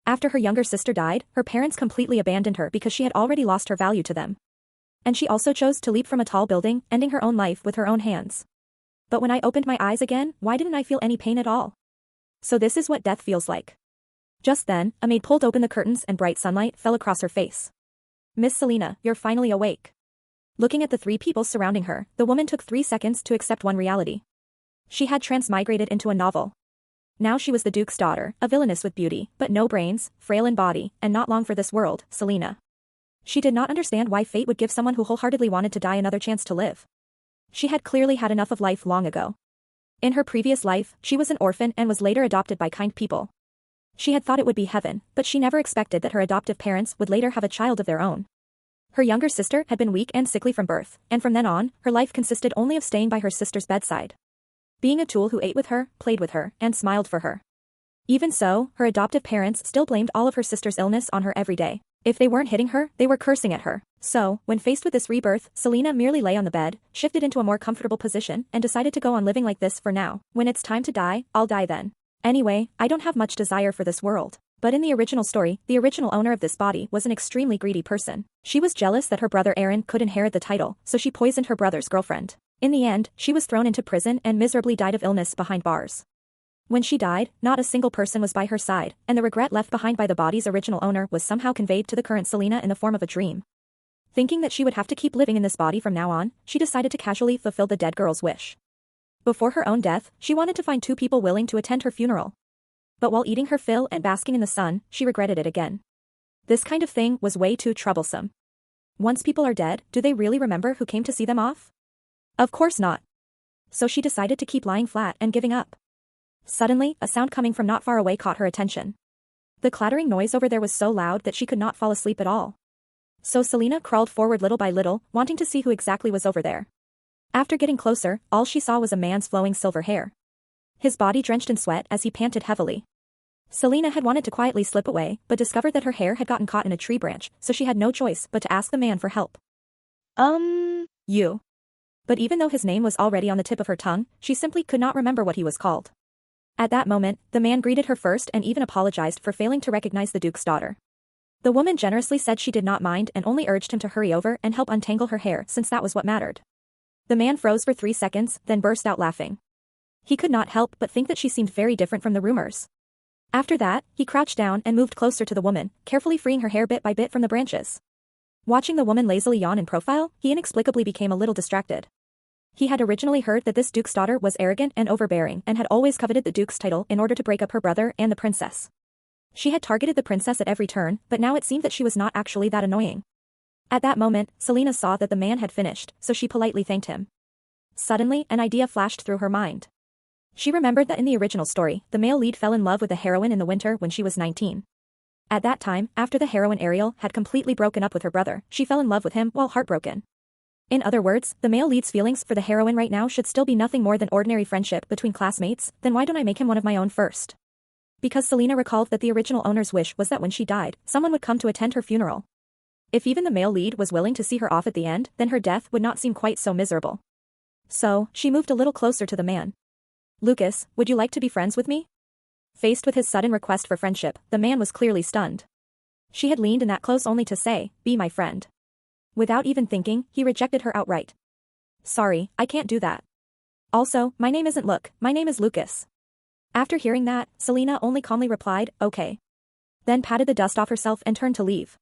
After her younger sister died, her parents completely abandoned her because she had already lost her value to them. And she also chose to leap from a tall building, ending her own life with her own hands. But when I opened my eyes again, why didn't I feel any pain at all? So this is what death feels like. Just then, a maid pulled open the curtains and bright sunlight fell across her face. Miss Selena, you're finally awake. Looking at the three people surrounding her, the woman took 3 seconds to accept one reality. She had transmigrated into a novel. Now she was the Duke's daughter, a villainess with beauty, but no brains, frail in body, and not long for this world, Selena. She did not understand why fate would give someone who wholeheartedly wanted to die another chance to live. She had clearly had enough of life long ago. In her previous life, she was an orphan and was later adopted by kind people. She had thought it would be heaven, but she never expected that her adoptive parents would later have a child of their own. Her younger sister had been weak and sickly from birth, and from then on, her life consisted only of staying by her sister's bedside. Being a tool who ate with her, played with her, and smiled for her. Even so, her adoptive parents still blamed all of her sister's illness on her every day. If they weren't hitting her, they were cursing at her. So, when faced with this rebirth, Selena merely lay on the bed, shifted into a more comfortable position, and decided to go on living like this for now. When it's time to die, I'll die then. Anyway, I don't have much desire for this world. But in the original story, the original owner of this body was an extremely greedy person. She was jealous that her brother Aaron could inherit the title, so she poisoned her brother's girlfriend. In the end, she was thrown into prison and miserably died of illness behind bars. When she died, not a single person was by her side, and the regret left behind by the body's original owner was somehow conveyed to the current Selena in the form of a dream. Thinking that she would have to keep living in this body from now on, she decided to casually fulfill the dead girl's wish. Before her own death, she wanted to find 2 people willing to attend her funeral. But while eating her fill and basking in the sun, she regretted it again. This kind of thing was way too troublesome. Once people are dead, do they really remember who came to see them off? Of course not. So she decided to keep lying flat and giving up. Suddenly, a sound coming from not far away caught her attention. The clattering noise over there was so loud that she could not fall asleep at all. So Selena crawled forward little by little, wanting to see who exactly was over there. After getting closer, all she saw was a man's flowing silver hair. His body drenched in sweat as he panted heavily. Selena had wanted to quietly slip away, but discovered that her hair had gotten caught in a tree branch, so she had no choice but to ask the man for help. You. But even though his name was already on the tip of her tongue, she simply could not remember what he was called. At that moment, the man greeted her first and even apologized for failing to recognize the Duke's daughter. The woman generously said she did not mind and only urged him to hurry over and help untangle her hair since that was what mattered. The man froze for 3 seconds, then burst out laughing. He could not help but think that she seemed very different from the rumors. After that, he crouched down and moved closer to the woman, carefully freeing her hair bit by bit from the branches. Watching the woman lazily yawn in profile, he inexplicably became a little distracted. He had originally heard that this Duke's daughter was arrogant and overbearing and had always coveted the Duke's title in order to break up her brother and the princess. She had targeted the princess at every turn, but now it seemed that she was not actually that annoying. At that moment, Selena saw that the man had finished, so she politely thanked him. Suddenly, an idea flashed through her mind. She remembered that in the original story, the male lead fell in love with the heroine in the winter when she was 19. At that time, after the heroine Ariel had completely broken up with her brother, she fell in love with him while heartbroken. In other words, the male lead's feelings for the heroine right now should still be nothing more than ordinary friendship between classmates, then why don't I make him one of my own first? Because Selena recalled that the original owner's wish was that when she died, someone would come to attend her funeral. If even the male lead was willing to see her off at the end, then her death would not seem quite so miserable. So, she moved a little closer to the man. Lucas, would you like to be friends with me? Faced with his sudden request for friendship, the man was clearly stunned. She had leaned in that close only to say, be my friend. Without even thinking, he rejected her outright. Sorry, I can't do that. Also, my name isn't Luke, my name is Lucas. After hearing that, Selena only calmly replied, okay. Then patted the dust off herself and turned to leave.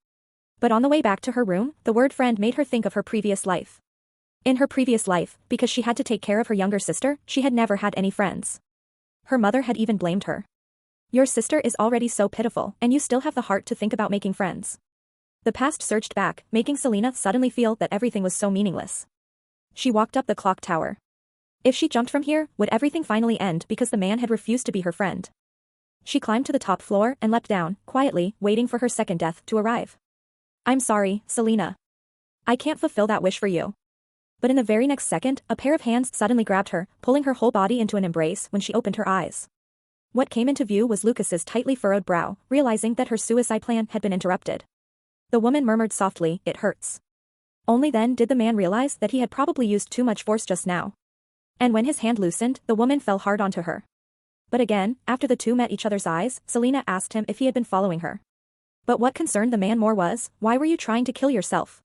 But on the way back to her room, the word friend made her think of her previous life. In her previous life, because she had to take care of her younger sister, she had never had any friends. Her mother had even blamed her. Your sister is already so pitiful, and you still have the heart to think about making friends. The past surged back, making Selena suddenly feel that everything was so meaningless. She walked up the clock tower. If she jumped from here, would everything finally end because the man had refused to be her friend? She climbed to the top floor and leapt down, quietly, waiting for her second death to arrive. I'm sorry, Selena. I can't fulfill that wish for you. But in the very next second, a pair of hands suddenly grabbed her, pulling her whole body into an embrace when she opened her eyes. What came into view was Lucas's tightly furrowed brow, realizing that her suicide plan had been interrupted. The woman murmured softly, it hurts. Only then did the man realize that he had probably used too much force just now. And when his hand loosened, the woman fell hard onto her. But again, after the two met each other's eyes, Selena asked him if he had been following her. But what concerned the man more was, why were you trying to kill yourself?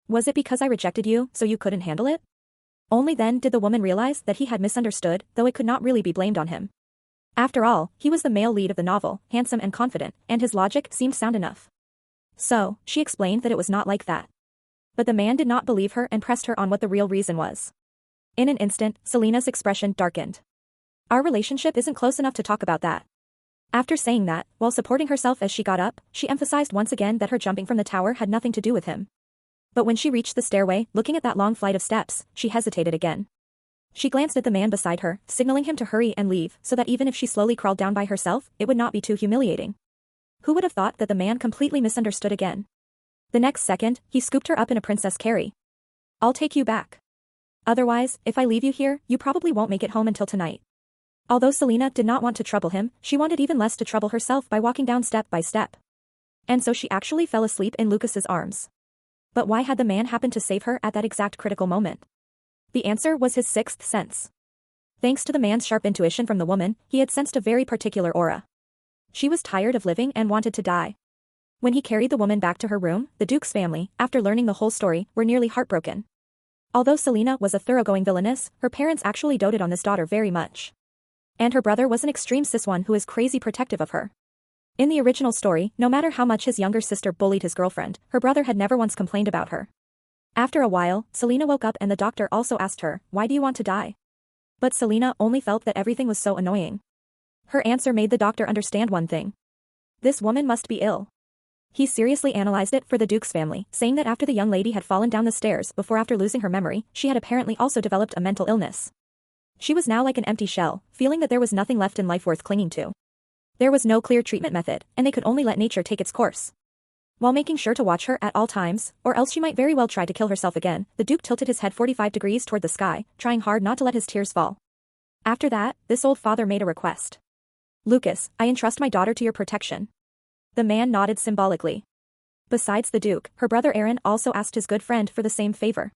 Was it because I rejected you, so you couldn't handle it? Only then did the woman realize that he had misunderstood, though it could not really be blamed on him. After all, he was the male lead of the novel, handsome and confident, and his logic seemed sound enough. So, she explained that it was not like that. But the man did not believe her and pressed her on what the real reason was. In an instant, Selena's expression darkened. Our relationship isn't close enough to talk about that. After saying that, while supporting herself as she got up, she emphasized once again that her jumping from the tower had nothing to do with him. But when she reached the stairway, looking at that long flight of steps, she hesitated again. She glanced at the man beside her, signaling him to hurry and leave so that even if she slowly crawled down by herself, it would not be too humiliating. Who would have thought that the man completely misunderstood again? The next second, he scooped her up in a princess carry. I'll take you back. Otherwise, if I leave you here, you probably won't make it home until tonight. Although Selena did not want to trouble him, she wanted even less to trouble herself by walking down step by step. And so she actually fell asleep in Lucas's arms. But why had the man happened to save her at that exact critical moment? The answer was his sixth sense. Thanks to the man's sharp intuition from the woman, he had sensed a very particular aura. She was tired of living and wanted to die. When he carried the woman back to her room, the Duke's family, after learning the whole story, were nearly heartbroken. Although Selena was a thoroughgoing villainess, her parents actually doted on this daughter very much. And her brother was an extreme cis one who is crazy protective of her. In the original story, no matter how much his younger sister bullied his girlfriend, her brother had never once complained about her. After a while, Selena woke up and the doctor also asked her, "Why do you want to die?" But Selena only felt that everything was so annoying. Her answer made the doctor understand one thing. This woman must be ill. He seriously analyzed it for the Duke's family, saying that after the young lady had fallen down the stairs before after losing her memory, she had apparently also developed a mental illness. She was now like an empty shell, feeling that there was nothing left in life worth clinging to. There was no clear treatment method, and they could only let nature take its course. While making sure to watch her at all times, or else she might very well try to kill herself again, the Duke tilted his head 45 degrees toward the sky, trying hard not to let his tears fall. After that, this old father made a request. "Lucas, I entrust my daughter to your protection." The man nodded symbolically. Besides the Duke, her brother Aaron also asked his good friend for the same favor.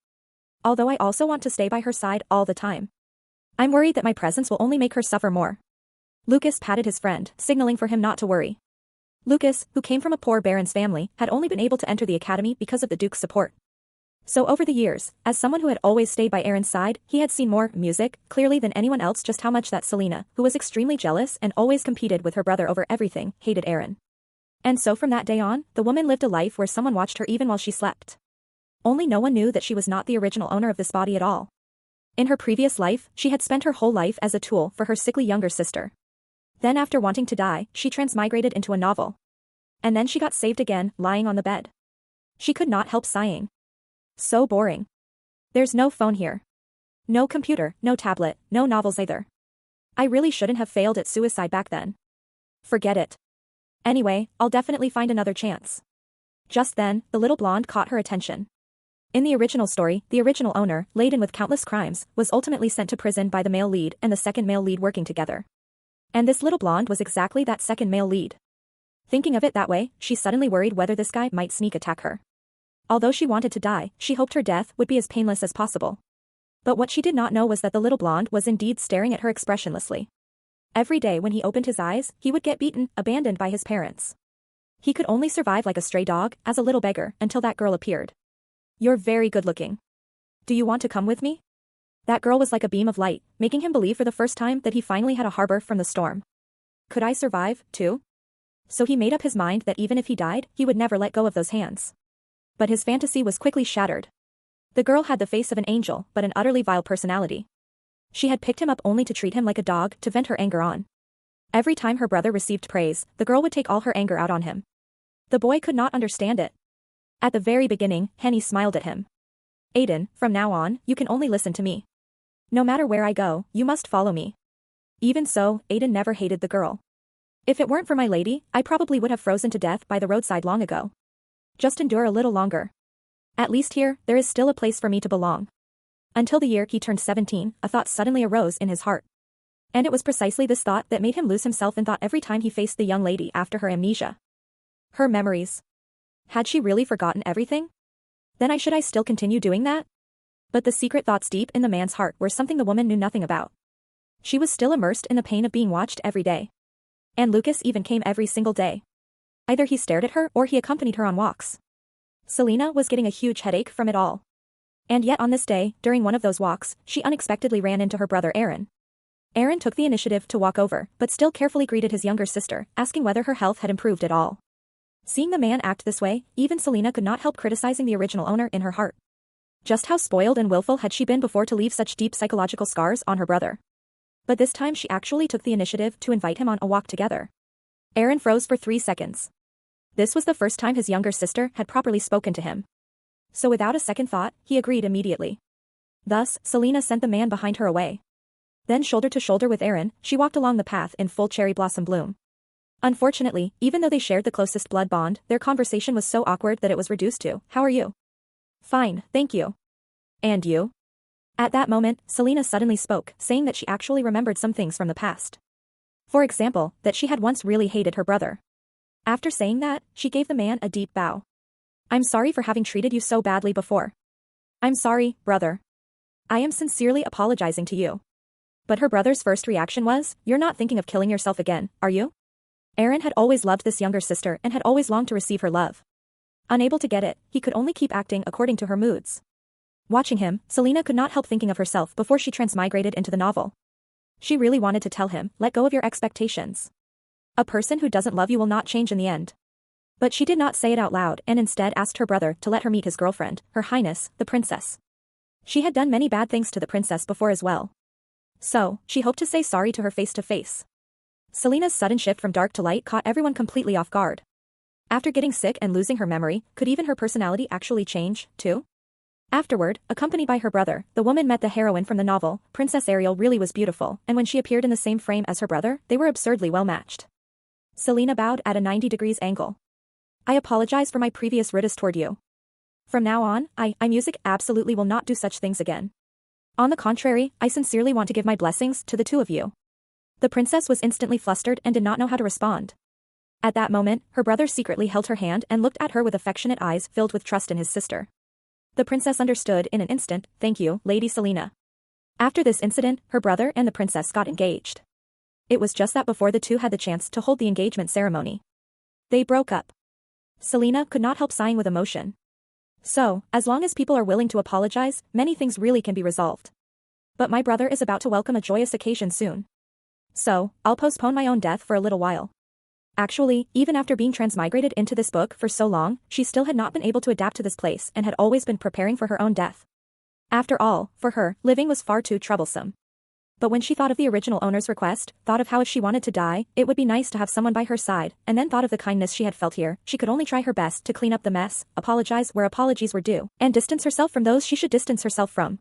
"Although I also want to stay by her side all the time. I'm worried that my presence will only make her suffer more." Lucas patted his friend, signaling for him not to worry. Lucas, who came from a poor baron's family, had only been able to enter the academy because of the Duke's support. So over the years, as someone who had always stayed by Aaron's side, he had seen more music clearly than anyone else just how much that Selena, who was extremely jealous and always competed with her brother over everything, hated Aaron. And so from that day on, the woman lived a life where someone watched her even while she slept. Only no one knew that she was not the original owner of this body at all. In her previous life, she had spent her whole life as a tool for her sickly younger sister. Then after wanting to die, she transmigrated into a novel. And then she got saved again, lying on the bed. She could not help sighing. So boring. There's no phone here. No computer, no tablet, no novels either. I really shouldn't have failed at suicide back then. Forget it. Anyway, I'll definitely find another chance. Just then, the little blonde caught her attention. In the original story, the original owner, laden with countless crimes, was ultimately sent to prison by the male lead and the second male lead working together. And this little blonde was exactly that second male lead. Thinking of it that way, she suddenly worried whether this guy might sneak attack her. Although she wanted to die, she hoped her death would be as painless as possible. But what she did not know was that the little blonde was indeed staring at her expressionlessly. Every day when he opened his eyes, he would get beaten, abandoned by his parents. He could only survive like a stray dog, as a little beggar, until that girl appeared. "You're very good looking. Do you want to come with me?" That girl was like a beam of light, making him believe for the first time that he finally had a harbor from the storm. Could I survive, too? So he made up his mind that even if he died, he would never let go of those hands. But his fantasy was quickly shattered. The girl had the face of an angel, but an utterly vile personality. She had picked him up only to treat him like a dog, to vent her anger on. Every time her brother received praise, the girl would take all her anger out on him. The boy could not understand it. At the very beginning, Henny smiled at him. "Aiden, from now on, you can only listen to me. No matter where I go, you must follow me." Even so, Aiden never hated the girl. "If it weren't for my lady, I probably would have frozen to death by the roadside long ago. Just endure a little longer. At least here, there is still a place for me to belong." Until the year he turned 17, a thought suddenly arose in his heart. And it was precisely this thought that made him lose himself in thought every time he faced the young lady after her amnesia. Her memories. Had she really forgotten everything? Then should I still continue doing that? But the secret thoughts deep in the man's heart were something the woman knew nothing about. She was still immersed in the pain of being watched every day. And Lucas even came every single day. Either he stared at her or he accompanied her on walks. Selena was getting a huge headache from it all. And yet on this day, during one of those walks, she unexpectedly ran into her brother Aaron. Aaron took the initiative to walk over, but still carefully greeted his younger sister, asking whether her health had improved at all. Seeing the man act this way, even Selena could not help criticizing the original owner in her heart. Just how spoiled and willful had she been before to leave such deep psychological scars on her brother? But this time she actually took the initiative to invite him on a walk together. Aaron froze for 3 seconds. This was the first time his younger sister had properly spoken to him. So without a second thought, he agreed immediately. Thus, Selena sent the man behind her away. Then shoulder to shoulder with Aaron, she walked along the path in full cherry blossom bloom. Unfortunately, even though they shared the closest blood bond, their conversation was so awkward that it was reduced to, "How are you?" "Fine, thank you." "And you?" At that moment, Selena suddenly spoke, saying that she actually remembered some things from the past. For example, that she had once really hated her brother. After saying that, she gave the man a deep bow. "I'm sorry for having treated you so badly before." "I'm sorry, brother. I am sincerely apologizing to you." But her brother's first reaction was, "You're not thinking of killing yourself again, are you?" Aaron had always loved this younger sister and had always longed to receive her love. Unable to get it, he could only keep acting according to her moods. Watching him, Selena could not help thinking of herself before she transmigrated into the novel. She really wanted to tell him, "Let go of your expectations. A person who doesn't love you will not change in the end." But she did not say it out loud and instead asked her brother to let her meet his girlfriend, Her Highness, the princess. She had done many bad things to the princess before as well. So, she hoped to say sorry to her face to face. Selena's sudden shift from dark to light caught everyone completely off guard. After getting sick and losing her memory, could even her personality actually change, too? Afterward, accompanied by her brother, the woman met the heroine from the novel. Princess Ariel really was beautiful, and when she appeared in the same frame as her brother, they were absurdly well matched. Selena bowed at a 90 degrees angle. "I apologize for my previous rudeness toward you. From now on, I music absolutely will not do such things again. On the contrary, I sincerely want to give my blessings to the two of you." The princess was instantly flustered and did not know how to respond. At that moment, her brother secretly held her hand and looked at her with affectionate eyes filled with trust in his sister. The princess understood in an instant. "Thank you, Lady Selena." After this incident, her brother and the princess got engaged. It was just that before the two had the chance to hold the engagement ceremony, they broke up. Selena could not help sighing with emotion. So, as long as people are willing to apologize, many things really can be resolved. But my brother is about to welcome a joyous occasion soon. So, I'll postpone my own death for a little while. Actually, even after being transmigrated into this book for so long, she still had not been able to adapt to this place and had always been preparing for her own death. After all, for her, living was far too troublesome. But when she thought of the original owner's request, thought of how if she wanted to die, it would be nice to have someone by her side, and then thought of the kindness she had felt here, she could only try her best to clean up the mess, apologize where apologies were due, and distance herself from those she should distance herself from.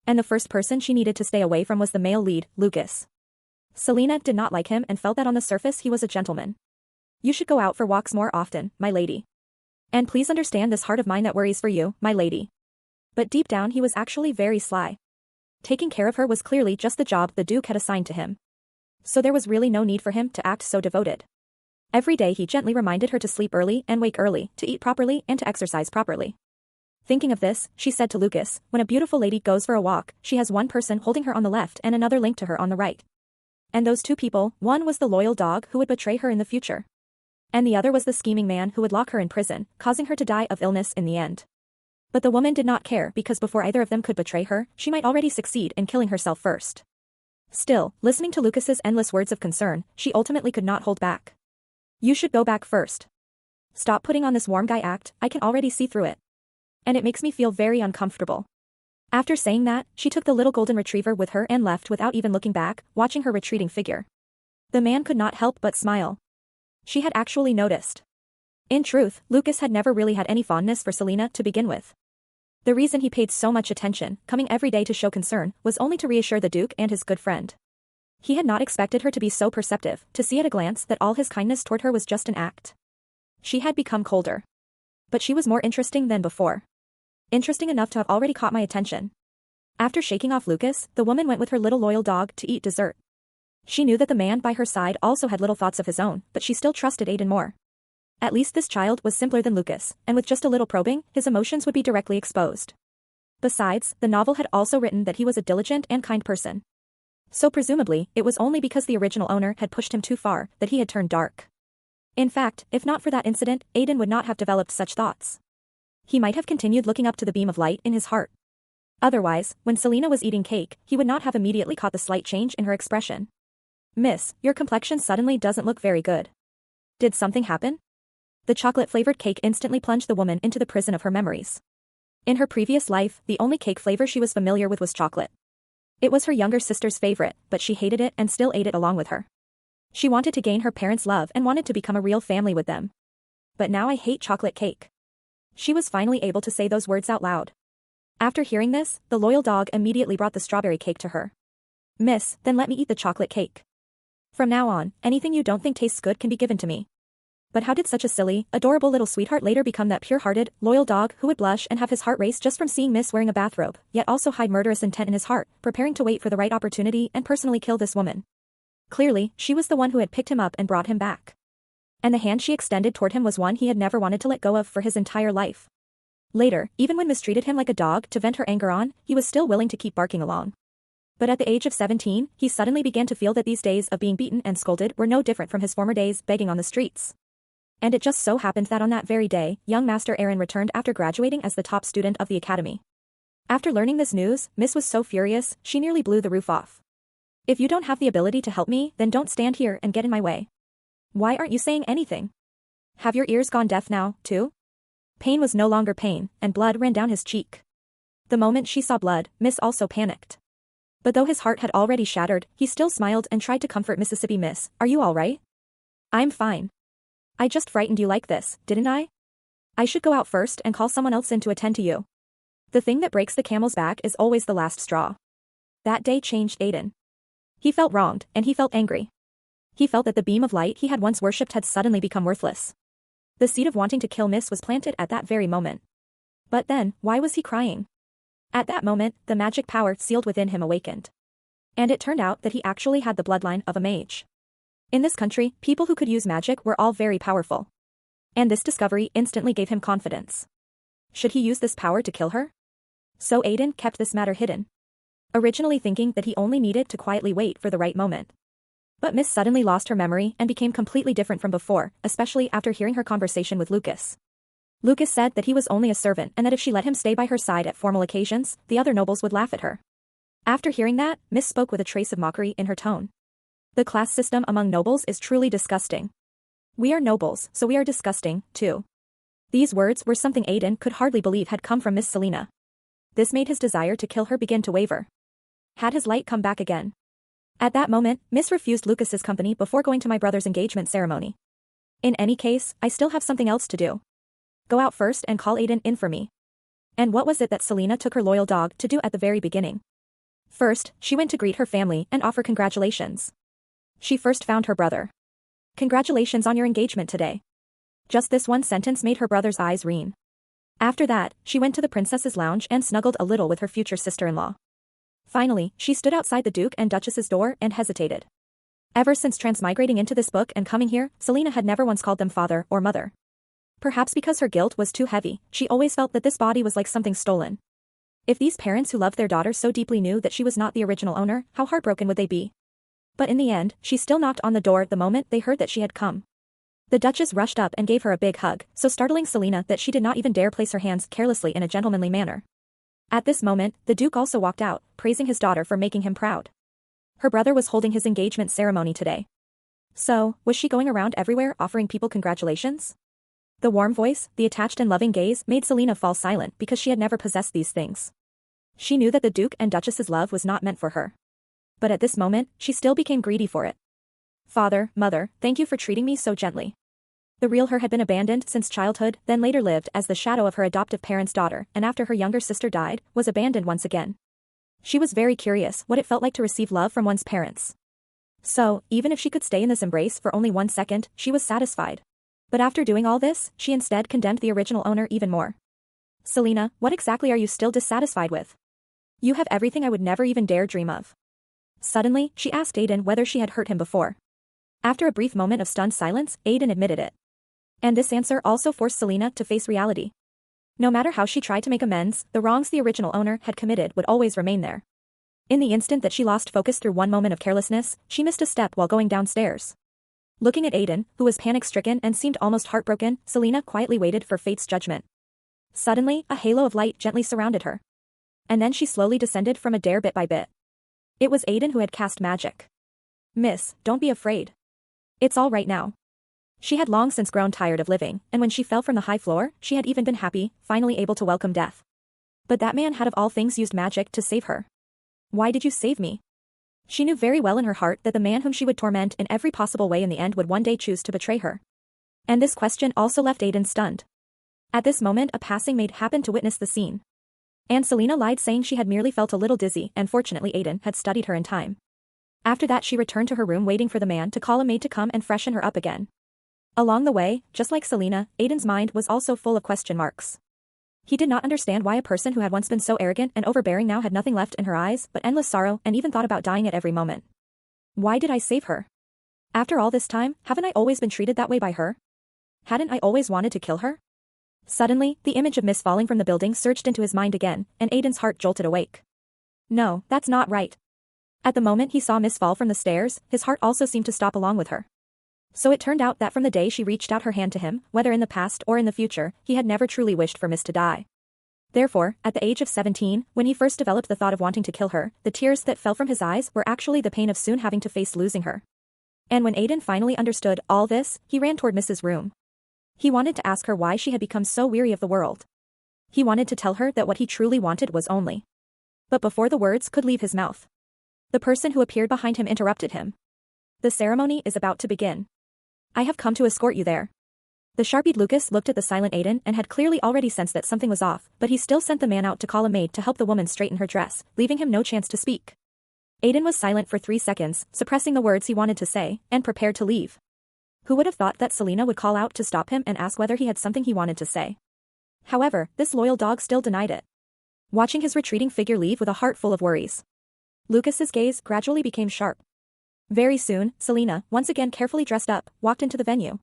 And the first person she needed to stay away from was the male lead, Lucas. Selena did not like him and felt that on the surface he was a gentleman. "You should go out for walks more often, my lady. And please understand this heart of mine that worries for you, my lady." But deep down he was actually very sly. Taking care of her was clearly just the job the Duke had assigned to him. So there was really no need for him to act so devoted. Every day he gently reminded her to sleep early and wake early, to eat properly and to exercise properly. Thinking of this, she said to Lucas, "When a beautiful lady goes for a walk, she has one person holding her on the left and another linked to her on the right. And those two people, one was the loyal dog who would betray her in the future. And the other was the scheming man who would lock her in prison, causing her to die of illness in the end." But the woman did not care because before either of them could betray her, she might already succeed in killing herself first. Still, listening to Lucas's endless words of concern, she ultimately could not hold back. "You should go back first. Stop putting on this warm guy act, I can already see through it. And it makes me feel very uncomfortable." After saying that, she took the little golden retriever with her and left without even looking back, watching her retreating figure. The man could not help but smile. She had actually noticed. In truth, Lucas had never really had any fondness for Selena to begin with. The reason he paid so much attention, coming every day to show concern, was only to reassure the Duke and his good friend. He had not expected her to be so perceptive, to see at a glance that all his kindness toward her was just an act. She had become colder. But she was more interesting than before. Interesting enough to have already caught my attention. After shaking off Lucas, the woman went with her little loyal dog to eat dessert. She knew that the man by her side also had little thoughts of his own, but she still trusted Aiden more. At least this child was simpler than Lucas, and with just a little probing, his emotions would be directly exposed. Besides, the novel had also written that he was a diligent and kind person. So presumably, it was only because the original owner had pushed him too far that he had turned dark. In fact, if not for that incident, Aiden would not have developed such thoughts. He might have continued looking up to the beam of light in his heart. Otherwise, when Selena was eating cake, he would not have immediately caught the slight change in her expression. "Miss, your complexion suddenly doesn't look very good. Did something happen?" The chocolate-flavored cake instantly plunged the woman into the prison of her memories. In her previous life, the only cake flavor she was familiar with was chocolate. It was her younger sister's favorite, but she hated it and still ate it along with her. She wanted to gain her parents' love and wanted to become a real family with them. But now I hate chocolate cake. She was finally able to say those words out loud. After hearing this, the loyal dog immediately brought the strawberry cake to her. "Miss, then let me eat the chocolate cake. From now on, anything you don't think tastes good can be given to me." But how did such a silly, adorable little sweetheart later become that pure-hearted, loyal dog who would blush and have his heart race just from seeing Miss wearing a bathrobe, yet also hide murderous intent in his heart, preparing to wait for the right opportunity and personally kill this woman? Clearly, she was the one who had picked him up and brought him back. And the hand she extended toward him was one he had never wanted to let go of for his entire life. Later, even when Miss treated him like a dog to vent her anger on, he was still willing to keep barking along. But at the age of 17, he suddenly began to feel that these days of being beaten and scolded were no different from his former days begging on the streets. And it just so happened that on that very day, young Master Aaron returned after graduating as the top student of the academy. After learning this news, Miss was so furious, she nearly blew the roof off. "If you don't have the ability to help me, then don't stand here and get in my way. Why aren't you saying anything? Have your ears gone deaf now, too?" Pain was no longer pain, and blood ran down his cheek. The moment she saw blood, Miss also panicked. But though his heart had already shattered, he still smiled and tried to comfort Mississippi. "Miss, are you all right?" "I'm fine. I just frightened you like this, didn't I? I should go out first and call someone else in to attend to you." The thing that breaks the camel's back is always the last straw. That day changed Aiden. He felt wronged, and he felt angry. He felt that the beam of light he had once worshipped had suddenly become worthless. The seed of wanting to kill Miss was planted at that very moment. But then, why was he crying? At that moment, the magic power sealed within him awakened. And it turned out that he actually had the bloodline of a mage. In this country, people who could use magic were all very powerful. And this discovery instantly gave him confidence. Should he use this power to kill her? So Aiden kept this matter hidden, originally thinking that he only needed to quietly wait for the right moment. But Miss suddenly lost her memory and became completely different from before, especially after hearing her conversation with Lucas. Lucas said that he was only a servant and that if she let him stay by her side at formal occasions, the other nobles would laugh at her. After hearing that, Miss spoke with a trace of mockery in her tone. "The class system among nobles is truly disgusting. We are nobles, so we are disgusting, too." These words were something Aiden could hardly believe had come from Miss Selena. This made his desire to kill her begin to waver. Had his light come back again? At that moment, Miss refused Lucas's company before going to my brother's engagement ceremony. "In any case, I still have something else to do. Go out first and call Aiden in for me." And what was it that Selena took her loyal dog to do at the very beginning? First, she went to greet her family and offer congratulations. She first found her brother. "Congratulations on your engagement today." Just this one sentence made her brother's eyes reen. After that, she went to the princess's lounge and snuggled a little with her future sister-in-law. Finally, she stood outside the Duke and Duchess's door and hesitated. Ever since transmigrating into this book and coming here, Selena had never once called them father or mother. Perhaps because her guilt was too heavy, she always felt that this body was like something stolen. If these parents who loved their daughter so deeply knew that she was not the original owner, how heartbroken would they be? But in the end, she still knocked on the door the moment they heard that she had come. The Duchess rushed up and gave her a big hug, so startling Selena that she did not even dare place her hands carelessly in a gentlemanly manner. At this moment, the Duke also walked out, praising his daughter for making him proud. Her brother was holding his engagement ceremony today. So, was she going around everywhere offering people congratulations? The warm voice, the attached and loving gaze made Selena fall silent because she had never possessed these things. She knew that the Duke and Duchess's love was not meant for her. But at this moment, she still became greedy for it. "Father, mother, thank you for treating me so gently." The real her had been abandoned since childhood, then later lived as the shadow of her adoptive parents' daughter, and after her younger sister died, was abandoned once again. She was very curious what it felt like to receive love from one's parents. So, even if she could stay in this embrace for only 1 second, she was satisfied. But after doing all this, she instead condemned the original owner even more. "Selena, what exactly are you still dissatisfied with? You have everything I would never even dare dream of." Suddenly, she asked Aiden whether she had hurt him before. After a brief moment of stunned silence, Aiden admitted it. And this answer also forced Selena to face reality. No matter how she tried to make amends, the wrongs the original owner had committed would always remain there. In the instant that she lost focus through one moment of carelessness, she missed a step while going downstairs. Looking at Aiden, who was panic-stricken and seemed almost heartbroken, Selena quietly waited for fate's judgment. Suddenly, a halo of light gently surrounded her. And then she slowly descended from a dare bit by bit. It was Aiden who had cast magic. "Miss, don't be afraid. It's all right now." She had long since grown tired of living, and when she fell from the high floor, she had even been happy, finally able to welcome death. But that man had of all things used magic to save her. "Why did you save me?" She knew very well in her heart that the man whom she would torment in every possible way in the end would one day choose to betray her. And this question also left Aiden stunned. At this moment a passing maid happened to witness the scene. And Selena lied saying she had merely felt a little dizzy and fortunately Aiden had studied her in time. After that she returned to her room waiting for the man to call a maid to come and freshen her up again. Along the way, just like Selena, Aiden's mind was also full of question marks. He did not understand why a person who had once been so arrogant and overbearing now had nothing left in her eyes but endless sorrow and even thought about dying at every moment. Why did I save her? After all this time, haven't I always been treated that way by her? Hadn't I always wanted to kill her? Suddenly, the image of Miss falling from the building surged into his mind again, and Aiden's heart jolted awake. No, that's not right. At the moment he saw Miss fall from the stairs, his heart also seemed to stop along with her. So it turned out that from the day she reached out her hand to him, whether in the past or in the future, he had never truly wished for Miss to die. Therefore, at the age of 17, when he first developed the thought of wanting to kill her, the tears that fell from his eyes were actually the pain of soon having to face losing her. And when Aiden finally understood all this, he ran toward Miss's room. He wanted to ask her why she had become so weary of the world. He wanted to tell her that what he truly wanted was only. But before the words could leave his mouth, the person who appeared behind him interrupted him. "The ceremony is about to begin. I have come to escort you there." The sharp-eyed Lucas looked at the silent Aiden and had clearly already sensed that something was off, but he still sent the man out to call a maid to help the woman straighten her dress, leaving him no chance to speak. Aiden was silent for 3 seconds, suppressing the words he wanted to say, and prepared to leave. Who would have thought that Selena would call out to stop him and ask whether he had something he wanted to say? However, this loyal dog still denied it. Watching his retreating figure leave with a heart full of worries, Lucas's gaze gradually became sharp. Very soon, Selena, once again carefully dressed up, walked into the venue.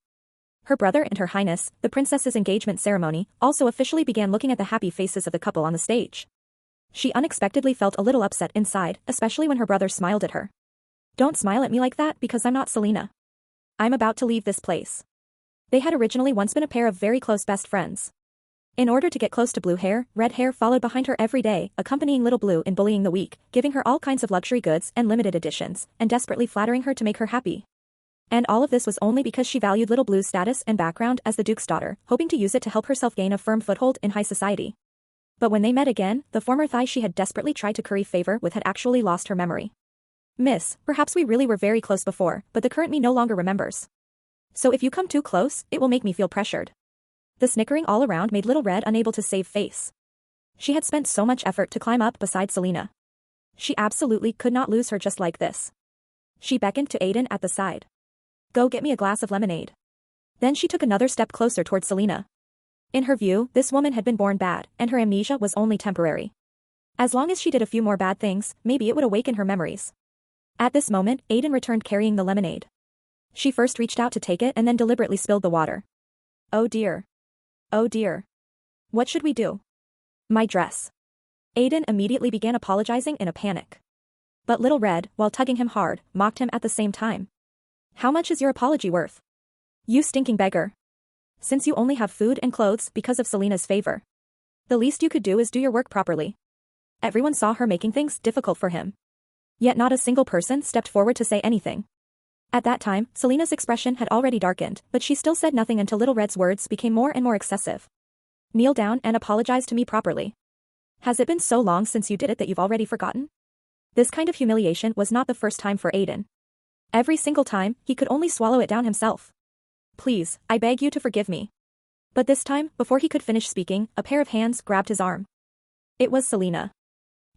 Her brother and Her Highness, the princess's engagement ceremony, also officially began looking at the happy faces of the couple on the stage. She unexpectedly felt a little upset inside, especially when her brother smiled at her. "Don't smile at me like that because I'm not Selena. I'm about to leave this place." They had originally once been a pair of very close best friends. In order to get close to Blue Hair, Red Hair followed behind her every day, accompanying Little Blue in bullying the weak, giving her all kinds of luxury goods and limited editions, and desperately flattering her to make her happy. And all of this was only because she valued Little Blue's status and background as the Duke's daughter, hoping to use it to help herself gain a firm foothold in high society. But when they met again, the former thigh she had desperately tried to curry favor with had actually lost her memory. "Miss, perhaps we really were very close before, but the current me no longer remembers. So if you come too close, it will make me feel pressured." The snickering all around made Little Red unable to save face. She had spent so much effort to climb up beside Selena. She absolutely could not lose her just like this. She beckoned to Aiden at the side. "Go get me a glass of lemonade." Then she took another step closer towards Selena. In her view, this woman had been born bad, and her amnesia was only temporary. As long as she did a few more bad things, maybe it would awaken her memories. At this moment, Aiden returned carrying the lemonade. She first reached out to take it and then deliberately spilled the water. "Oh dear. Oh dear. What should we do?" "My dress." Aiden immediately began apologizing in a panic. But Little Red, while tugging him hard, mocked him at the same time. "How much is your apology worth? You stinking beggar. Since you only have food and clothes because of Selena's favor, the least you could do is do your work properly." Everyone saw her making things difficult for him. Yet not a single person stepped forward to say anything. At that time, Selena's expression had already darkened, but she still said nothing until Little Red's words became more and more excessive. "Kneel down and apologize to me properly. Has it been so long since you did it that you've already forgotten?" This kind of humiliation was not the first time for Aiden. Every single time, he could only swallow it down himself. "Please, I beg you to forgive me." But this time, before he could finish speaking, a pair of hands grabbed his arm. It was Selena.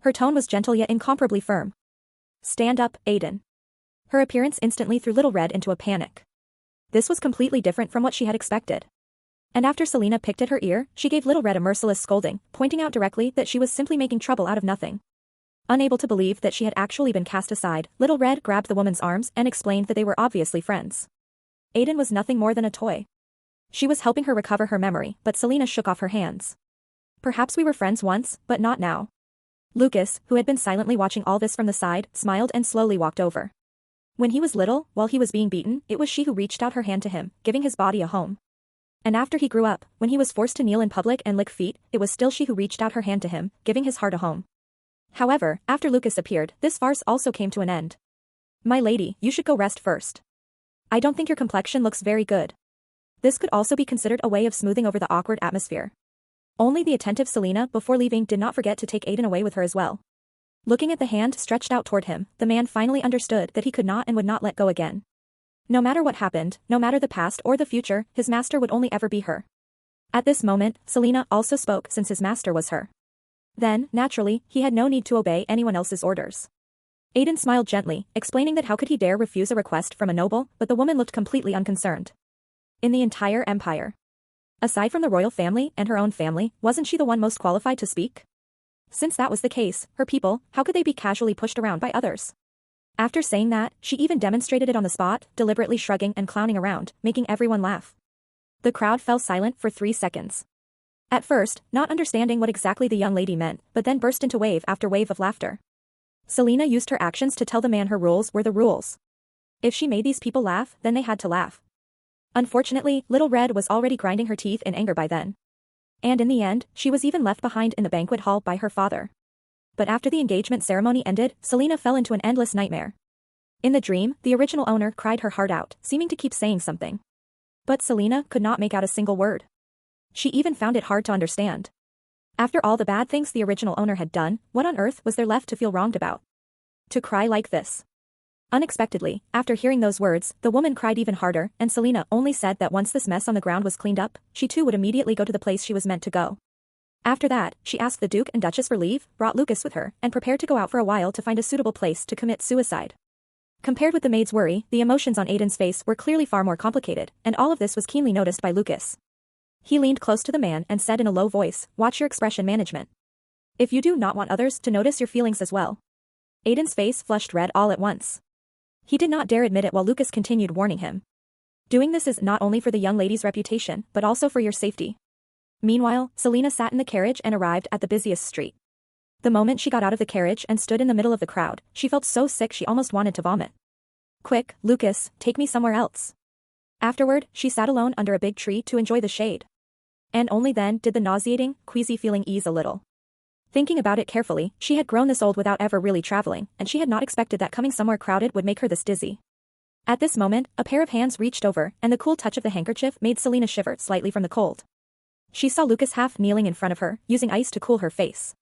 Her tone was gentle yet incomparably firm. "Stand up, Aiden." Her appearance instantly threw Little Red into a panic. This was completely different from what she had expected. And after Selena picked at her ear, she gave Little Red a merciless scolding, pointing out directly that she was simply making trouble out of nothing. Unable to believe that she had actually been cast aside, Little Red grabbed the woman's arms and explained that they were obviously friends. Aiden was nothing more than a toy. She was helping her recover her memory, but Selena shook off her hands. "Perhaps we were friends once, but not now. Lucas, who had been silently watching all this from the side, smiled and slowly walked over. When he was little, while he was being beaten, it was she who reached out her hand to him, giving his body a home. And after he grew up, when he was forced to kneel in public and lick feet, it was still she who reached out her hand to him, giving his heart a home. However, after Lucas appeared, this farce also came to an end. My lady, you should go rest first. I don't think your complexion looks very good. This could also be considered a way of smoothing over the awkward atmosphere. Only the attentive Selena, before leaving, did not forget to take Aiden away with her as well. Looking at the hand stretched out toward him, the man finally understood that he could not and would not let go again. No matter what happened, no matter the past or the future, his master would only ever be her. At this moment, Selena also spoke since his master was her. Then, naturally, he had no need to obey anyone else's orders. Aiden smiled gently, explaining that how could he dare refuse a request from a noble, but the woman looked completely unconcerned. In the entire empire, aside from the royal family and her own family, wasn't she the one most qualified to speak? Since that was the case, her people, how could they be casually pushed around by others? After saying that, she even demonstrated it on the spot, deliberately shrugging and clowning around, making everyone laugh. The crowd fell silent for 3 seconds. At first, not understanding what exactly the young lady meant, but then burst into wave after wave of laughter. Selena used her actions to tell the man her rules were the rules. If she made these people laugh, then they had to laugh. Unfortunately, Little Red was already grinding her teeth in anger by then. And in the end, she was even left behind in the banquet hall by her father. But after the engagement ceremony ended, Selena fell into an endless nightmare. In the dream, the original owner cried her heart out, seeming to keep saying something. But Selena could not make out a single word. She even found it hard to understand. After all the bad things the original owner had done, what on earth was there left to feel wronged about? To cry like this. Unexpectedly, after hearing those words, the woman cried even harder, and Selena only said that once this mess on the ground was cleaned up, she too would immediately go to the place she was meant to go. After that, she asked the Duke and Duchess for leave, brought Lucas with her, and prepared to go out for a while to find a suitable place to commit suicide. Compared with the maid's worry, the emotions on Aiden's face were clearly far more complicated, and all of this was keenly noticed by Lucas. He leaned close to the man and said in a low voice, "Watch your expression management. If you do not want others to notice your feelings as well." Aiden's face flushed red all at once. He did not dare admit it while Lucas continued warning him. Doing this is not only for the young lady's reputation, but also for your safety. Meanwhile, Selena sat in the carriage and arrived at the busiest street. The moment she got out of the carriage and stood in the middle of the crowd, she felt so sick she almost wanted to vomit. "Quick, Lucas, take me somewhere else." Afterward, she sat alone under a big tree to enjoy the shade. And only then did the nauseating, queasy feeling ease a little. Thinking about it carefully, she had grown this old without ever really traveling, and she had not expected that coming somewhere crowded would make her this dizzy. At this moment, a pair of hands reached over, and the cool touch of the handkerchief made Selena shiver slightly from the cold. She saw Lucas half kneeling in front of her, using ice to cool her face.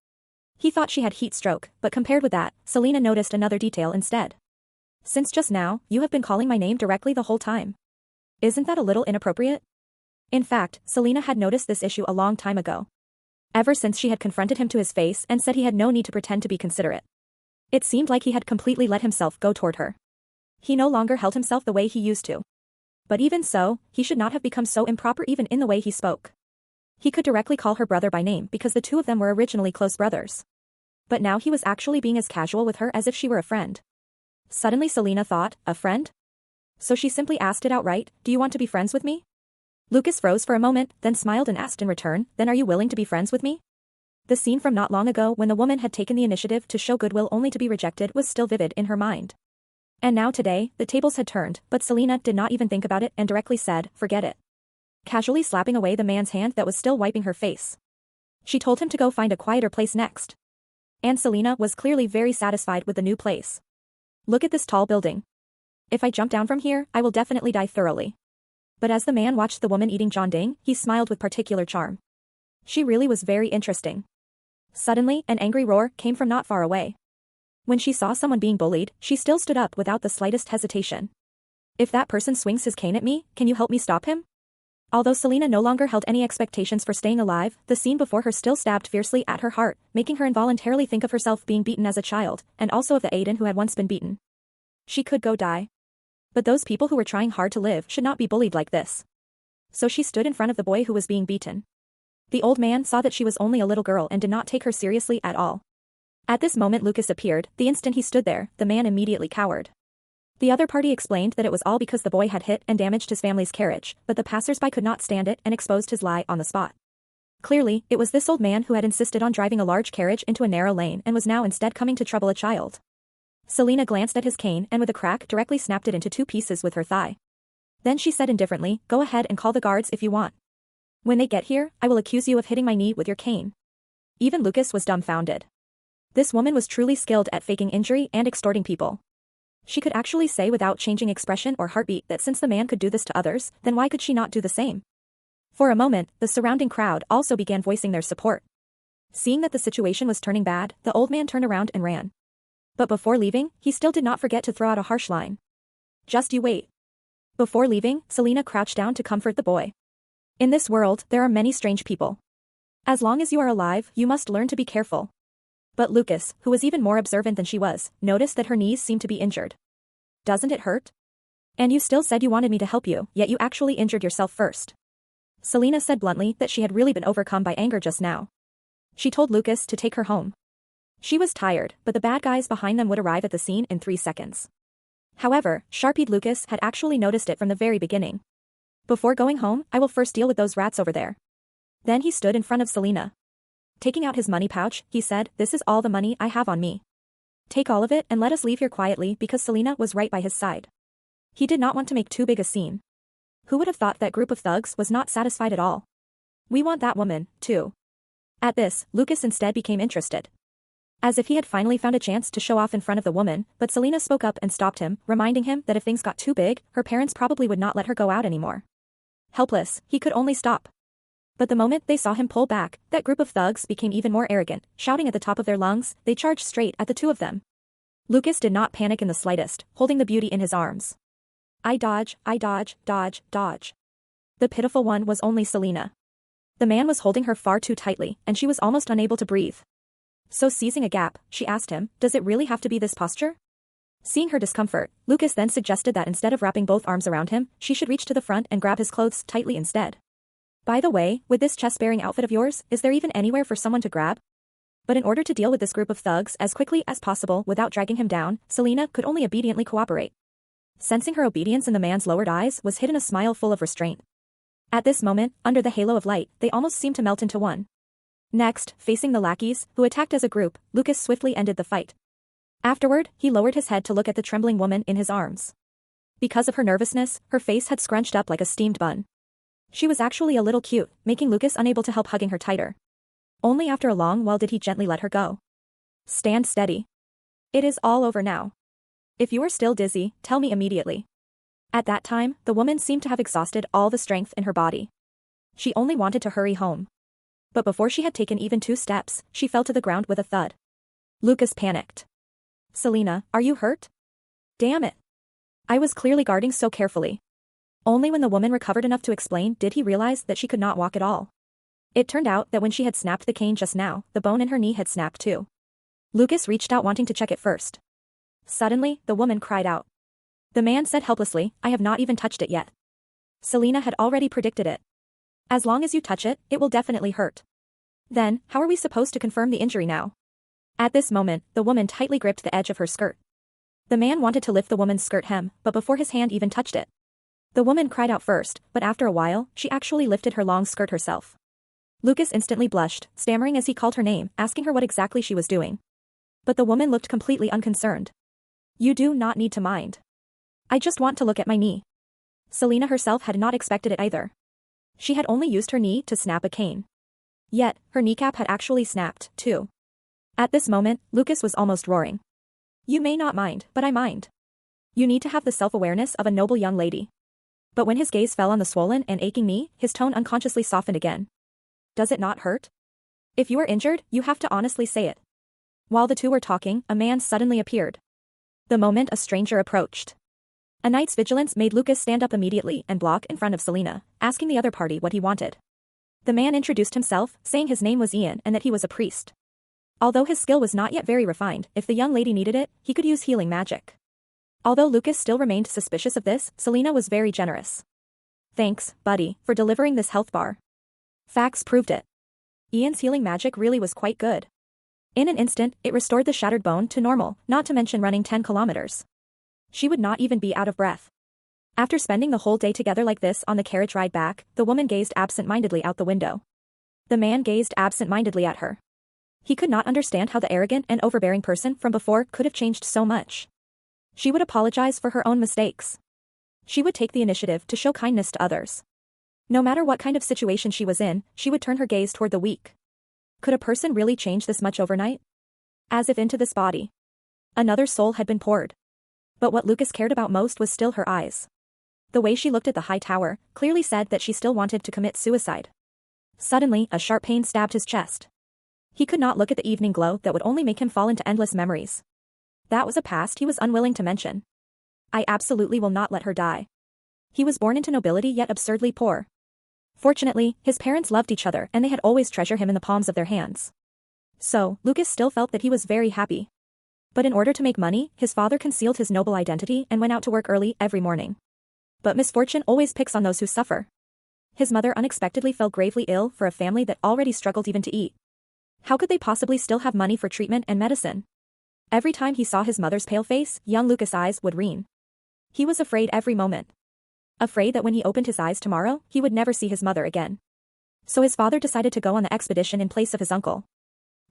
He thought she had heat stroke, but compared with that, Selena noticed another detail instead. "Since just now, you have been calling my name directly the whole time. Isn't that a little inappropriate?" In fact, Selena had noticed this issue a long time ago. Ever since she had confronted him to his face and said he had no need to pretend to be considerate. It seemed like he had completely let himself go toward her. He no longer held himself the way he used to. But even so, he should not have become so improper even in the way he spoke. He could directly call her brother by name because the two of them were originally close brothers. But now he was actually being as casual with her as if she were a friend. Suddenly Selena thought, a friend? So she simply asked it outright, "Do you want to be friends with me?" Lucas froze for a moment, then smiled and asked in return, "Then are you willing to be friends with me?" The scene from not long ago when the woman had taken the initiative to show goodwill only to be rejected was still vivid in her mind. And now today, the tables had turned, but Selena did not even think about it and directly said, "Forget it." Casually slapping away the man's hand that was still wiping her face. She told him to go find a quieter place next. And Selena was clearly very satisfied with the new place. "Look at this tall building. If I jump down from here, I will definitely die thoroughly." But as the man watched the woman eating jonding, he smiled with particular charm. She really was very interesting. Suddenly, an angry roar came from not far away. When she saw someone being bullied, she still stood up without the slightest hesitation. "If that person swings his cane at me, can you help me stop him?" Although Selena no longer held any expectations for staying alive, the scene before her still stabbed fiercely at her heart, making her involuntarily think of herself being beaten as a child, and also of the Aiden who had once been beaten. She could go die. But those people who were trying hard to live should not be bullied like this. So she stood in front of the boy who was being beaten. The old man saw that she was only a little girl and did not take her seriously at all. At this moment Lucas appeared. The instant he stood there, the man immediately cowered. The other party explained that it was all because the boy had hit and damaged his family's carriage, but the passersby could not stand it and exposed his lie on the spot. Clearly, it was this old man who had insisted on driving a large carriage into a narrow lane and was now instead coming to trouble a child. Selena glanced at his cane and with a crack directly snapped it into 2 pieces with her thigh. Then she said indifferently, "Go ahead and call the guards if you want. When they get here, I will accuse you of hitting my knee with your cane." Even Lucas was dumbfounded. This woman was truly skilled at faking injury and extorting people. She could actually say without changing expression or heartbeat that since the man could do this to others, then why could she not do the same? For a moment, the surrounding crowd also began voicing their support. Seeing that the situation was turning bad, the old man turned around and ran. But before leaving, he still did not forget to throw out a harsh line. "Just you wait." Before leaving, Selena crouched down to comfort the boy. In this world, there are many strange people. As long as you are alive, you must learn to be careful. But Lucas, who was even more observant than she was, noticed that her knees seemed to be injured. "Doesn't it hurt? And you still said you wanted me to help you, yet you actually injured yourself first." Selena said bluntly that she had really been overcome by anger just now. She told Lucas to take her home. She was tired, but the bad guys behind them would arrive at the scene in 3 seconds. However, sharp-eyed Lucas had actually noticed it from the very beginning. "Before going home, I will first deal with those rats over there." Then he stood in front of Selena. Taking out his money pouch, he said, "This is all the money I have on me. Take all of it and let us leave here quietly," because Selena was right by his side. He did not want to make too big a scene. Who would have thought that group of thugs was not satisfied at all? "We want that woman, too." At this, Lucas instead became interested. As if he had finally found a chance to show off in front of the woman, but Selena spoke up and stopped him, reminding him that if things got too big, her parents probably would not let her go out anymore. Helpless, he could only stop. But the moment they saw him pull back, that group of thugs became even more arrogant, shouting at the top of their lungs, they charged straight at the 2 of them. Lucas did not panic in the slightest, holding the beauty in his arms. I dodge, dodge, dodge. The pitiful one was only Selena. The man was holding her far too tightly, and she was almost unable to breathe. So seizing a gap, she asked him, "Does it really have to be this posture?" Seeing her discomfort, Lucas then suggested that instead of wrapping both arms around him, she should reach to the front and grab his clothes tightly instead. "By the way, with this chest-bearing outfit of yours, is there even anywhere for someone to grab?" But in order to deal with this group of thugs as quickly as possible without dragging him down, Selena could only obediently cooperate. Sensing her obedience in the man's lowered eyes was hidden a smile full of restraint. At this moment, under the halo of light, they almost seemed to melt into one. Next, facing the lackeys, who attacked as a group, Lucas swiftly ended the fight. Afterward, he lowered his head to look at the trembling woman in his arms. Because of her nervousness, her face had scrunched up like a steamed bun. She was actually a little cute, making Lucas unable to help hugging her tighter. Only after a long while did he gently let her go. "Stand steady. It is all over now. If you are still dizzy, tell me immediately." At that time, the woman seemed to have exhausted all the strength in her body. She only wanted to hurry home. But before she had taken even 2 steps, she fell to the ground with a thud. Lucas panicked. "Selena, are you hurt?" "Damn it. I was clearly guarding so carefully." Only when the woman recovered enough to explain did he realize that she could not walk at all. It turned out that when she had snapped the cane just now, the bone in her knee had snapped too. Lucas reached out wanting to check it first. Suddenly, the woman cried out. The man said helplessly, "I have not even touched it yet." Selena had already predicted it. "As long as you touch it, it will definitely hurt." "Then, how are we supposed to confirm the injury now?" At this moment, the woman tightly gripped the edge of her skirt. The man wanted to lift the woman's skirt hem, but before his hand even touched it. The woman cried out first, but after a while, she actually lifted her long skirt herself. Lucas instantly blushed, stammering as he called her name, asking her what exactly she was doing. But the woman looked completely unconcerned. "You do not need to mind. I just want to look at my knee." Selena herself had not expected it either. She had only used her knee to snap a cane. Yet, her kneecap had actually snapped, too. At this moment, Lucas was almost roaring. "You may not mind, but I mind. You need to have the self-awareness of a noble young lady." But when his gaze fell on the swollen and aching knee, his tone unconsciously softened again. "Does it not hurt? If you are injured, you have to honestly say it." While the two were talking, a man suddenly appeared. The moment a stranger approached. A night's vigilance made Lucas stand up immediately and block in front of Selena, asking the other party what he wanted. The man introduced himself, saying his name was Ian and that he was a priest. Although his skill was not yet very refined, if the young lady needed it, he could use healing magic. Although Lucas still remained suspicious of this, Selena was very generous. "Thanks, buddy, for delivering this health bar." Facts proved it. Ian's healing magic really was quite good. In an instant, it restored the shattered bone to normal, not to mention running 10 kilometers. She would not even be out of breath. After spending the whole day together like this on the carriage ride back, the woman gazed absent-mindedly out the window. The man gazed absent-mindedly at her. He could not understand how the arrogant and overbearing person from before could have changed so much. She would apologize for her own mistakes. She would take the initiative to show kindness to others. No matter what kind of situation she was in, she would turn her gaze toward the weak. Could a person really change this much overnight? As if into this body another soul had been poured. But what Lucas cared about most was still her eyes. The way she looked at the high tower clearly said that she still wanted to commit suicide. Suddenly, a sharp pain stabbed his chest. He could not look at the evening glow that would only make him fall into endless memories. That was a past he was unwilling to mention. I absolutely will not let her die. He was born into nobility yet absurdly poor. Fortunately, his parents loved each other and they had always treasured him in the palms of their hands. So, Lucas still felt that he was very happy. But in order to make money, his father concealed his noble identity and went out to work early every morning. But misfortune always picks on those who suffer. His mother unexpectedly fell gravely ill for a family that already struggled even to eat. How could they possibly still have money for treatment and medicine? Every time he saw his mother's pale face, young Lucas' eyes would reen. He was afraid every moment. Afraid that when he opened his eyes tomorrow, he would never see his mother again. So his father decided to go on the expedition in place of his uncle.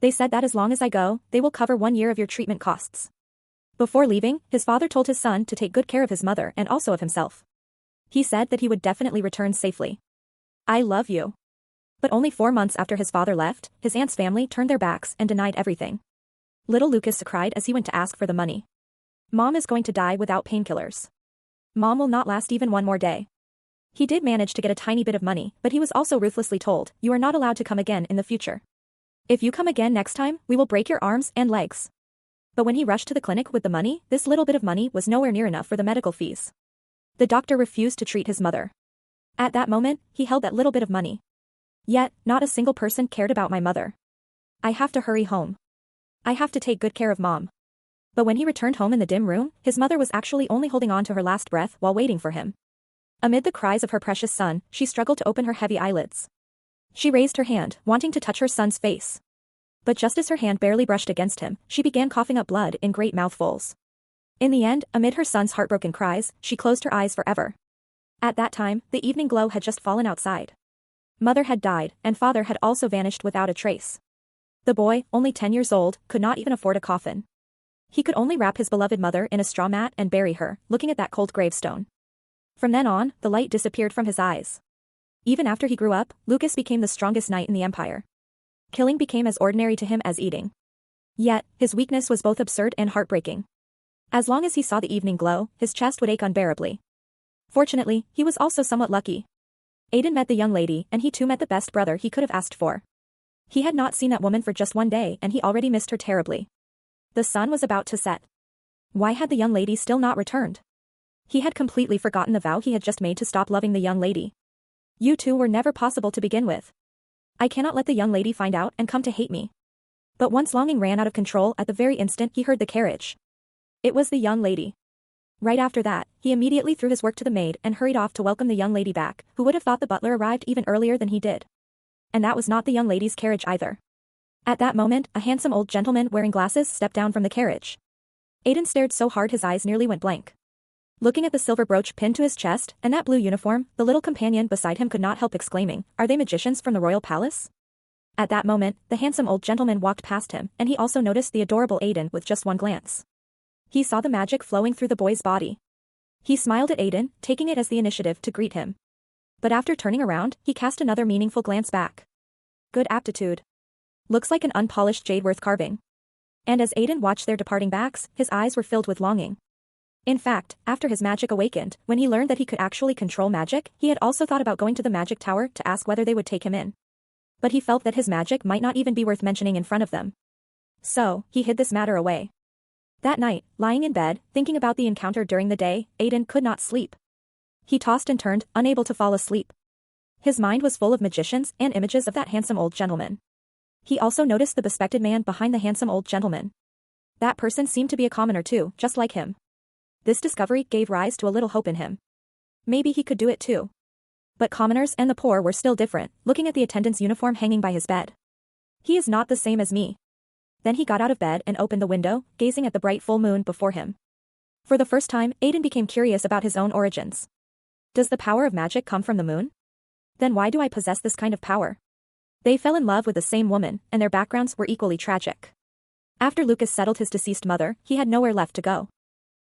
They said that as long as I go, they will cover 1 year of your treatment costs. Before leaving, his father told his son to take good care of his mother and also of himself. He said that he would definitely return safely. I love you. But only 4 months after his father left, his aunt's family turned their backs and denied everything. Little Lucas cried as he went to ask for the money. Mom is going to die without painkillers. Mom will not last even 1 more day. He did manage to get a tiny bit of money, but he was also ruthlessly told, you are not allowed to come again in the future. If you come again next time, we will break your arms and legs. But when he rushed to the clinic with the money, this little bit of money was nowhere near enough for the medical fees. The doctor refused to treat his mother. At that moment, he held that little bit of money. Yet, not a single person cared about my mother. I have to hurry home. I have to take good care of Mom. But when he returned home in the dim room, his mother was actually only holding on to her last breath while waiting for him. Amid the cries of her precious son, she struggled to open her heavy eyelids. She raised her hand, wanting to touch her son's face. But just as her hand barely brushed against him, she began coughing up blood in great mouthfuls. In the end, amid her son's heartbroken cries, she closed her eyes forever. At that time, the evening glow had just fallen outside. Mother had died, and father had also vanished without a trace. The boy, only 10 years old, could not even afford a coffin. He could only wrap his beloved mother in a straw mat and bury her, looking at that cold gravestone. From then on, the light disappeared from his eyes. Even after he grew up, Lucas became the strongest knight in the empire. Killing became as ordinary to him as eating. Yet, his weakness was both absurd and heartbreaking. As long as he saw the evening glow, his chest would ache unbearably. Fortunately, he was also somewhat lucky. Aiden met the young lady, and he too met the best brother he could have asked for. He had not seen that woman for just 1 day and he already missed her terribly. The sun was about to set. Why had the young lady still not returned? He had completely forgotten the vow he had just made to stop loving the young lady. You two were never possible to begin with. I cannot let the young lady find out and come to hate me. But once longing ran out of control at the very instant he heard the carriage. It was the young lady. Right after that, he immediately threw his work to the maid and hurried off to welcome the young lady back, who would have thought the butler arrived even earlier than he did. And that was not the young lady's carriage either. At that moment, a handsome old gentleman wearing glasses stepped down from the carriage. Aiden stared so hard his eyes nearly went blank. Looking at the silver brooch pinned to his chest, and that blue uniform, the little companion beside him could not help exclaiming, "Are they magicians from the royal palace?" At that moment, the handsome old gentleman walked past him, and he also noticed the adorable Aiden with just one glance. He saw the magic flowing through the boy's body. He smiled at Aiden, taking it as the initiative to greet him. But after turning around, he cast another meaningful glance back. Good aptitude. Looks like an unpolished jade worth carving. And as Aiden watched their departing backs, his eyes were filled with longing. In fact, after his magic awakened, when he learned that he could actually control magic, he had also thought about going to the magic tower to ask whether they would take him in. But he felt that his magic might not even be worth mentioning in front of them. So, he hid this matter away. That night, lying in bed, thinking about the encounter during the day, Aiden could not sleep. He tossed and turned, unable to fall asleep. His mind was full of magicians and images of that handsome old gentleman. He also noticed the bespectacled man behind the handsome old gentleman. That person seemed to be a commoner too, just like him. This discovery gave rise to a little hope in him. Maybe he could do it too. But commoners and the poor were still different, looking at the attendant's uniform hanging by his bed. He is not the same as me. Then he got out of bed and opened the window, gazing at the bright full moon before him. For the first time, Aiden became curious about his own origins. Does the power of magic come from the moon? Then why do I possess this kind of power? They fell in love with the same woman, and their backgrounds were equally tragic. After Lucas settled his deceased mother, he had nowhere left to go.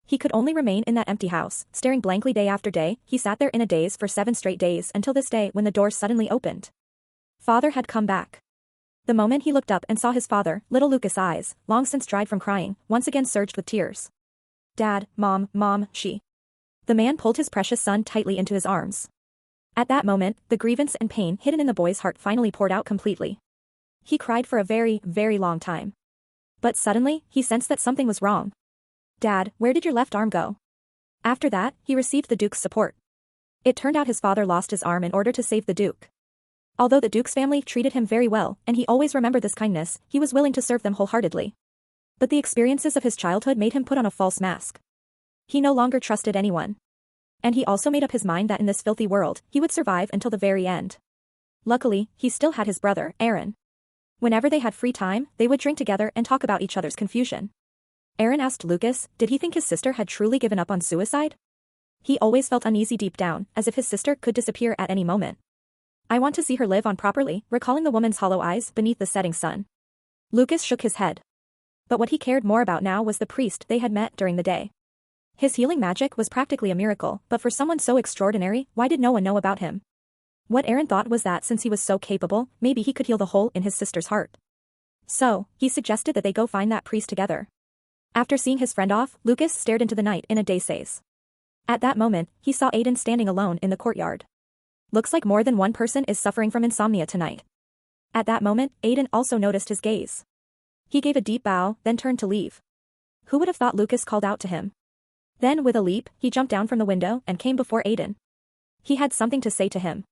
He could only remain in that empty house, staring blankly day after day. He sat there in a daze for 7 straight days until this day when the door suddenly opened. Father had come back. The moment he looked up and saw his father, little Lucas' eyes, long since dried from crying, once again surged with tears. Dad, Mom, she. The man pulled his precious son tightly into his arms. At that moment, the grievance and pain hidden in the boy's heart finally poured out completely. He cried for a very, very long time. But suddenly, he sensed that something was wrong. Dad, where did your left arm go? After that, he received the Duke's support. It turned out his father lost his arm in order to save the Duke. Although the Duke's family treated him very well, and he always remembered this kindness, he was willing to serve them wholeheartedly. But the experiences of his childhood made him put on a false mask. He no longer trusted anyone. And he also made up his mind that in this filthy world, he would survive until the very end. Luckily, he still had his brother, Aaron. Whenever they had free time, they would drink together and talk about each other's confusion. Aaron asked Lucas, did he think his sister had truly given up on suicide? He always felt uneasy deep down, as if his sister could disappear at any moment. I want to see her live on properly, recalling the woman's hollow eyes beneath the setting sun. Lucas shook his head. But what he cared more about now was the priest they had met during the day. His healing magic was practically a miracle, but for someone so extraordinary, why did no one know about him? What Aaron thought was that since he was so capable, maybe he could heal the hole in his sister's heart. So, he suggested that they go find that priest together. After seeing his friend off, Lucas stared into the night in a daze. At that moment, he saw Aiden standing alone in the courtyard. Looks like more than one person is suffering from insomnia tonight. At that moment, Aiden also noticed his gaze. He gave a deep bow, then turned to leave. Who would have thought Lucas called out to him? Then with a leap, he jumped down from the window and came before Aiden. He had something to say to him.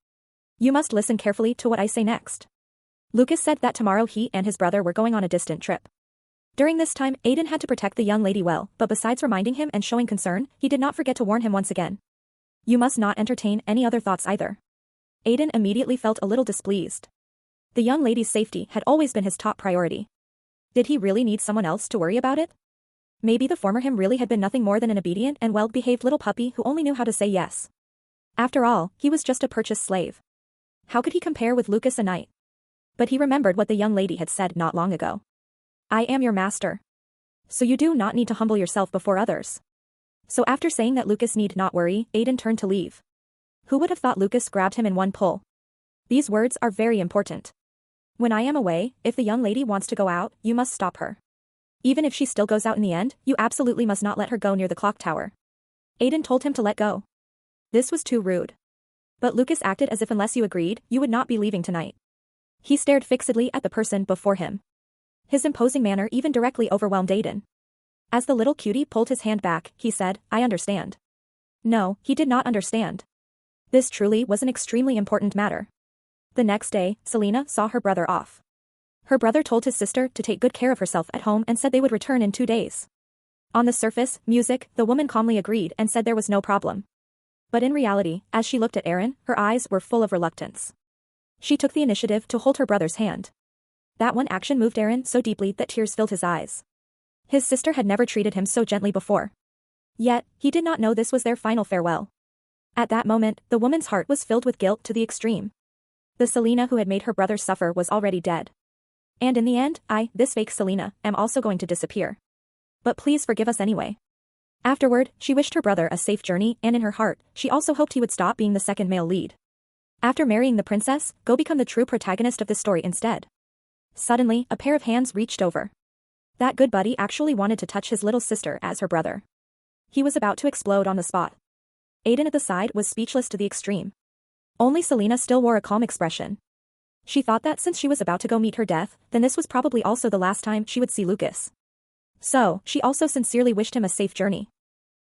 You must listen carefully to what I say next. Lucas said that tomorrow he and his brother were going on a distant trip. During this time, Aiden had to protect the young lady well, but besides reminding him and showing concern, he did not forget to warn him once again. You must not entertain any other thoughts either. Aiden immediately felt a little displeased. The young lady's safety had always been his top priority. Did he really need someone else to worry about it? Maybe the former him really had been nothing more than an obedient and well-behaved little puppy who only knew how to say yes. After all, he was just a purchased slave. How could he compare with Lucas a knight? But he remembered what the young lady had said not long ago. I am your master. So you do not need to humble yourself before others. So after saying that Lucas need not worry, Aiden turned to leave. Who would have thought Lucas grabbed him in one pull? These words are very important. When I am away, if the young lady wants to go out, you must stop her. Even if she still goes out in the end, you absolutely must not let her go near the clock tower. Aiden told him to let go. This was too rude. But Lucas acted as if unless you agreed, you would not be leaving tonight. He stared fixedly at the person before him. His imposing manner even directly overwhelmed Aiden. As the little cutie pulled his hand back, he said, I understand. No, he did not understand. This truly was an extremely important matter. The next day, Selena saw her brother off. Her brother told his sister to take good care of herself at home and said they would return in 2 days. On the surface, the woman calmly agreed and said there was no problem. But in reality, as she looked at Aaron, her eyes were full of reluctance. She took the initiative to hold her brother's hand. That one action moved Aaron so deeply that tears filled his eyes. His sister had never treated him so gently before. Yet, he did not know this was their final farewell. At that moment, the woman's heart was filled with guilt to the extreme. The Selena who had made her brother suffer was already dead. And in the end, this fake Selena, am also going to disappear. But please forgive us anyway. Afterward, she wished her brother a safe journey, and in her heart, she also hoped he would stop being the second male lead. After marrying the princess, go become the true protagonist of this story instead. Suddenly, a pair of hands reached over. That good buddy actually wanted to touch his little sister as her brother. He was about to explode on the spot. Aiden at the side was speechless to the extreme. Only Selena still wore a calm expression. She thought that since she was about to go meet her death, then this was probably also the last time she would see Lucas. So, she also sincerely wished him a safe journey.